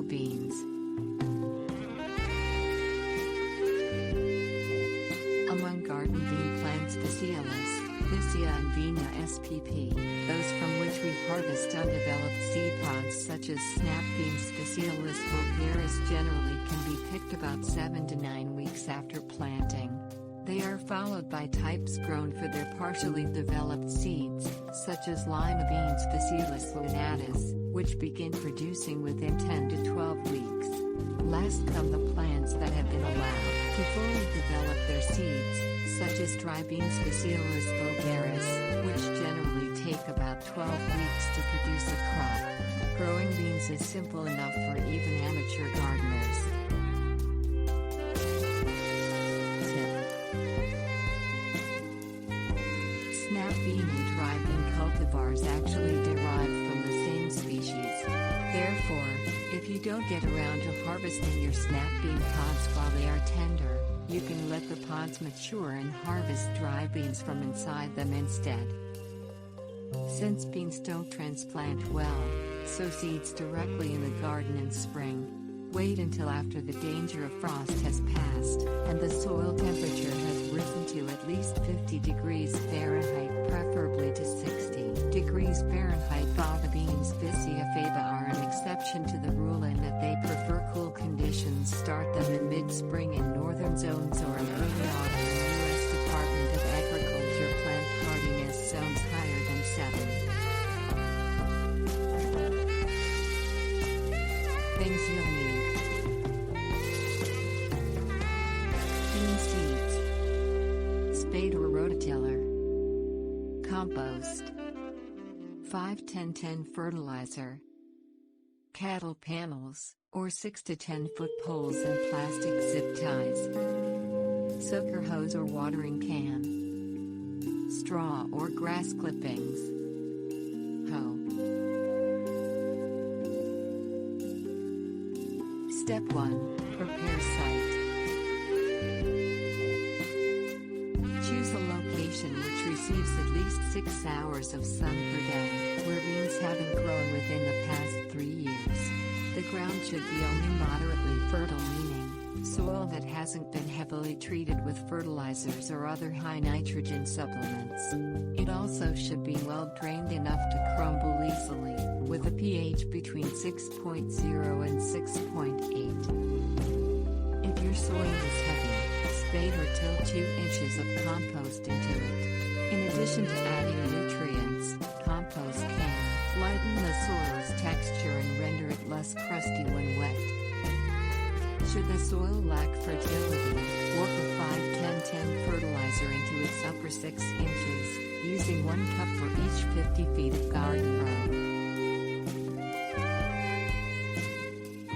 Yellow beans. Among garden bean plants, Vicia and Vina spp, those from which we harvest undeveloped seed pods such as snap beans Phaceolus vulgaris generally can be picked about 7 to 9 weeks after planting. They are followed by types grown for their partially developed seeds, such as lima beans Phaceolus lunatus, which begin producing within 10 to 12 weeks. Last come the plants that have been allowed to fully develop their seeds, such as dry beans Phaceolus vulgaris, which generally take about 12 weeks to produce a crop. Growing beans is simple enough for even amateur gardeners. Snap bean and dry bean cultivars actually derive from the same species. Therefore, if you don't get around to harvesting your snap bean pods while they are tender, you can let the pods mature and harvest dry beans from inside them instead. Since beans don't transplant well, sow seeds directly in the garden in spring. Wait until after the danger of frost has passed, and the soil temperature has risen to at least 50 degrees Fahrenheit, preferably to 60 degrees Fahrenheit. Fava beans Vicia faba are an exception to the rule in that they prefer cool conditions. Start them in mid-spring in northern zones or in early autumn in U.S. Department of Agriculture plant hardiness zones higher than 7. Things you'll need. Bean seeds, spade or rototiller, compost, 5-10-10 fertilizer, cattle panels, or 6 to 10 foot poles and plastic zip ties, soaker hose or watering can, straw or grass clippings, hoe. Step 1. Prepare site. Choose a location which receives at least 6 hours of sun per day, where beans haven't grown within the past 3 years. The ground should be only moderately fertile, meaning soil that hasn't been heavily treated with fertilizers or other high nitrogen supplements. It also should be well drained enough to crumble easily, with a pH between 6.0 and 6.8. If your soil is heavy, spade or till 2 inches of compost into it. In addition to adding nutrients, compost can lighten the soil's texture and render it less crusty when wet. Should the soil lack fertility, work a 5-10-10 fertilizer into its upper 6 inches, using 1 cup for each 50 feet of garden row.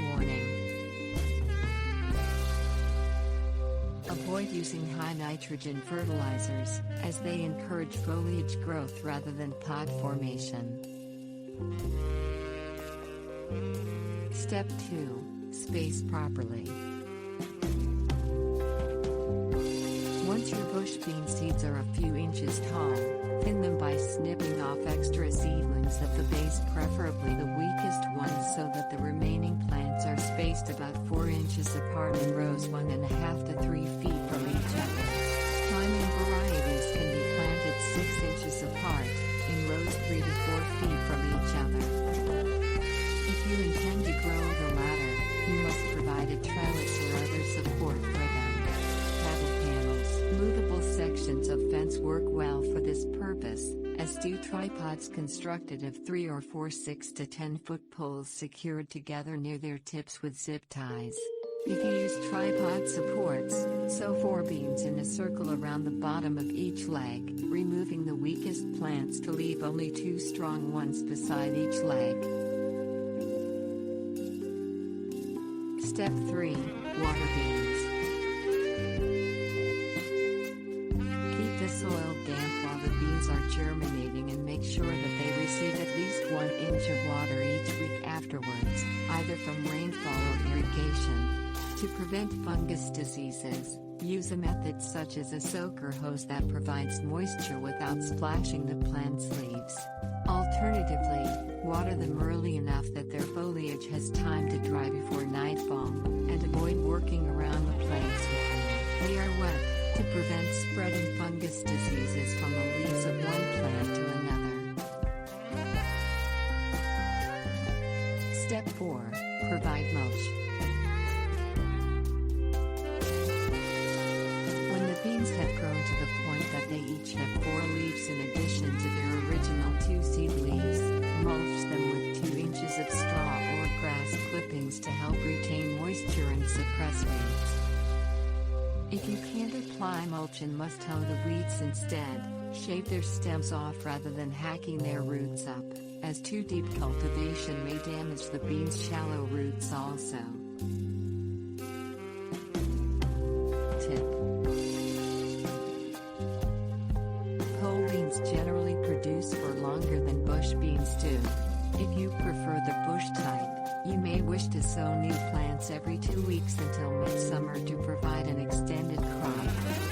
Warning. Avoid using high nitrogen fertilizers, as they encourage foliage growth rather than pod formation. Step 2. Space properly. Once your bush bean seeds are a few inches tall, thin them by snipping off extra seedlings at the base, preferably the weakest ones, so that the remaining plants are spaced about 4 inches apart in rows 1.5 to 3 feet from each other. Climbing varieties can be planted 6 inches apart, in rows 3 to 4 feet from each other. If you intend to grow the latter, you must provide a trellis or other support for them. Cattle panels, movable sections of fence work well for this purpose, as do tripods constructed of 3 or 4 6 to 10 foot poles secured together near their tips with zip ties. If you use tripod supports, sow 4 beans in a circle around the bottom of each leg, removing the weakest plants to leave only 2 strong ones beside each leg. Step 3. Water beans. Keep the soil damp while the beans are germinating and make sure that they receive at least 1 inch of water each week afterwards, either from rainfall or irrigation. To prevent fungus diseases, use a method such as a soaker hose that provides moisture without splashing the plant's leaves. Alternatively, Alternatively, water them early enough that their foliage has time to dry before nightfall, and avoid working around the plants before they are wet, to prevent spreading fungus diseases from the leaves of one plant to another. Step 4. Provide mulch. When the beans have grown to the point that they each have 4 leaves in addition to their original 2 seed leaves, mulch them with 2 inches of straw or grass clippings to help retain moisture and suppress weeds. If you can't apply mulch and must hoe the weeds instead, shave their stems off rather than hacking their roots up, as too deep cultivation may damage the beans' shallow roots also. Tip: pole beans generally produce for longer than bush beans do. If you prefer the bush type, you may wish to sow new plants every 2 weeks until midsummer to provide an extended crop.